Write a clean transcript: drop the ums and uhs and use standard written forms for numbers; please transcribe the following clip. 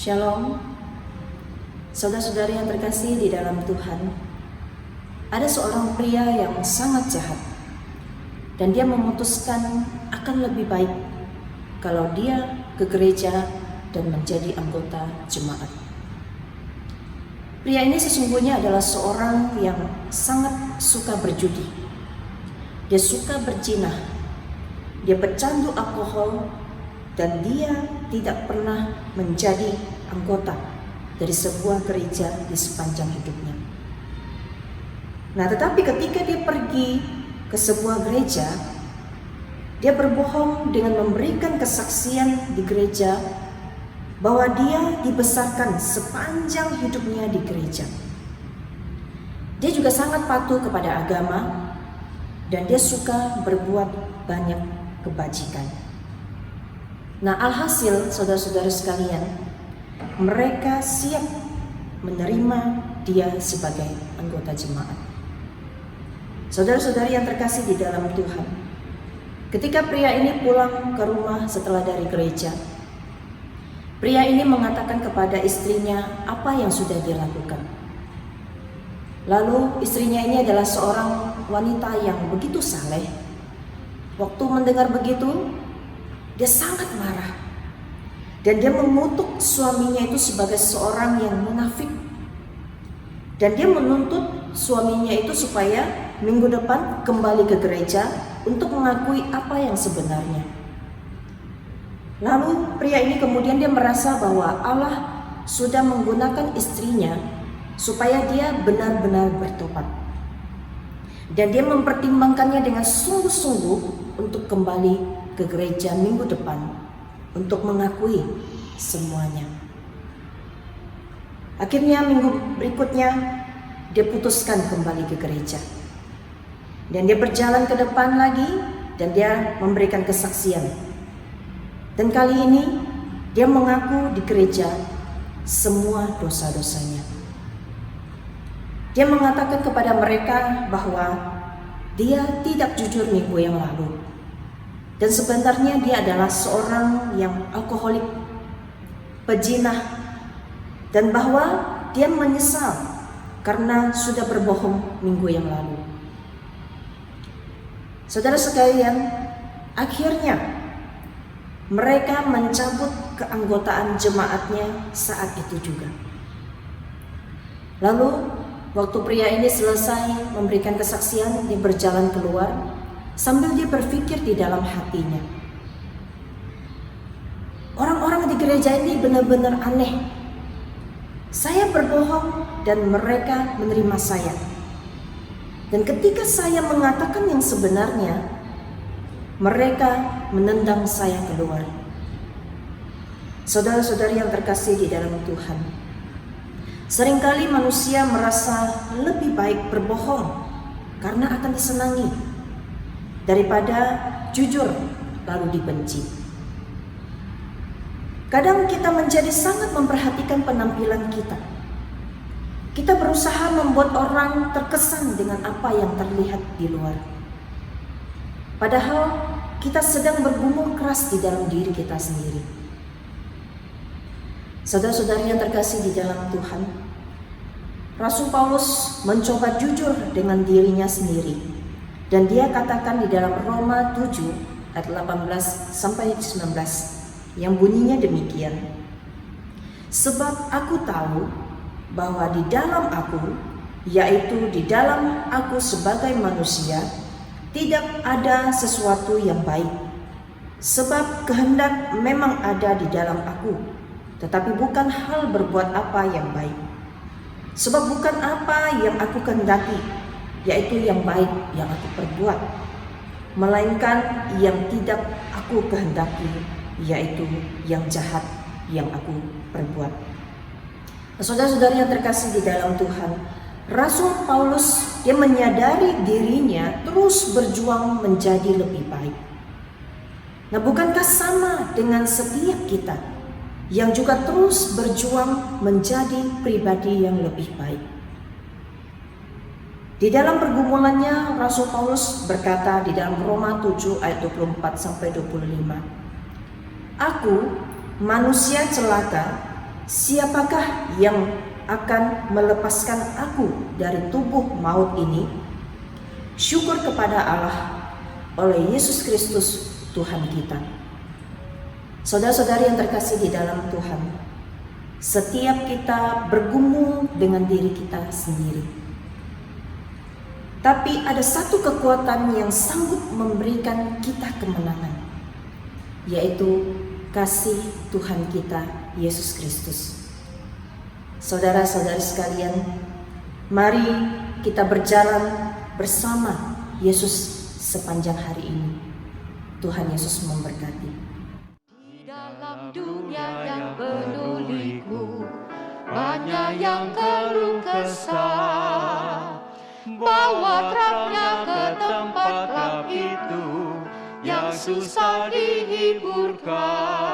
Shalom, saudara-saudari yang terkasih di dalam Tuhan. Ada seorang pria yang sangat jahat, dan dia memutuskan akan lebih baik kalau dia ke gereja dan menjadi anggota jemaat. Pria ini sesungguhnya adalah seorang yang sangat suka berjudi. Dia suka berzinah, dia pecandu alkohol, dan dia tidak pernah menjadi anggota dari sebuah gereja di sepanjang hidupnya. Nah, tetapi ketika dia pergi ke sebuah gereja, dia berbohong dengan memberikan kesaksian di gereja bahwa dia dibesarkan sepanjang hidupnya di gereja. Dia juga sangat patuh kepada agama dan dia suka berbuat banyak kebajikan. Nah, alhasil saudara-saudara sekalian, mereka siap menerima dia sebagai anggota jemaat. Saudara-saudari yang terkasih di dalam Tuhan, ketika pria ini pulang ke rumah setelah dari gereja, pria ini mengatakan kepada istrinya apa yang sudah dia lakukan. Lalu istrinya ini adalah seorang wanita yang begitu saleh. Waktu mendengar begitu, dia sangat marah dan dia mengutuk suaminya itu sebagai seorang yang munafik, dan dia menuntut suaminya itu supaya minggu depan kembali ke gereja untuk mengakui apa yang sebenarnya. Lalu pria ini kemudian dia merasa bahwa Allah sudah menggunakan istrinya supaya dia benar-benar bertobat, dan dia mempertimbangkannya dengan sungguh-sungguh untuk kembali ke gereja minggu depan untuk mengakui semuanya. Akhirnya minggu berikutnya dia putuskan kembali ke gereja, dan dia berjalan ke depan lagi dan dia memberikan kesaksian. Dan kali ini dia mengaku di gereja semua dosa-dosanya. Dia mengatakan kepada mereka bahwa dia tidak jujur minggu yang lalu, dan sebenarnya dia adalah seorang yang alkoholik, pezinah, dan bahwa dia menyesal karena sudah berbohong minggu yang lalu. Saudara sekalian, akhirnya mereka mencabut keanggotaan jemaatnya saat itu juga. Lalu waktu pria ini selesai memberikan kesaksian, dia berjalan keluar sambil dia berpikir di dalam hatinya, orang-orang di gereja ini benar-benar aneh. Saya berbohong dan mereka menerima saya. Dan ketika saya mengatakan yang sebenarnya, mereka menendang saya keluar. Saudara-saudari yang terkasih di dalam Tuhan, seringkali manusia merasa lebih baik berbohong karena akan disenangi daripada jujur lalu dibenci. Kadang kita menjadi sangat memperhatikan penampilan kita. Kita berusaha membuat orang terkesan dengan apa yang terlihat di luar. Padahal kita sedang bergumul keras di dalam diri kita sendiri. Saudara-saudari yang terkasih di dalam Tuhan, Rasul Paulus mencoba jujur dengan dirinya sendiri. Dan dia katakan di dalam Roma 7 ayat 18 sampai 19 yang bunyinya demikian. Sebab aku tahu bahwa di dalam aku, yaitu di dalam aku sebagai manusia, tidak ada sesuatu yang baik. Sebab kehendak memang ada di dalam aku, tetapi bukan hal berbuat apa yang baik. Sebab bukan apa yang aku kehendaki, yaitu yang baik yang aku perbuat, melainkan yang tidak aku kehendaki, yaitu yang jahat yang aku perbuat. Saudara-saudari yang terkasih di dalam Tuhan, Rasul Paulus dia menyadari dirinya terus berjuang menjadi lebih baik. Nah, bukankah sama dengan setiap kita yang juga terus berjuang menjadi pribadi yang lebih baik? Di dalam pergumulannya, Rasul Paulus berkata di dalam Roma 7 ayat 24 sampai 25, Aku, manusia celaka, siapakah yang akan melepaskan aku dari tubuh maut ini? Syukur kepada Allah oleh Yesus Kristus Tuhan kita. Saudara-saudari yang terkasih di dalam Tuhan, setiap kita bergumul dengan diri kita sendiri. Tapi ada satu kekuatan yang sanggup memberikan kita kemenangan, yaitu kasih Tuhan kita Yesus Kristus. Saudara-saudari sekalian, mari kita berjalan bersama Yesus sepanjang hari ini. Tuhan Yesus memberkati. Di dalam dunia yang penuh liku, banyak yang keluh kesah. Bawa terangnya ke tempat gelap itu yang susah dihiburkan.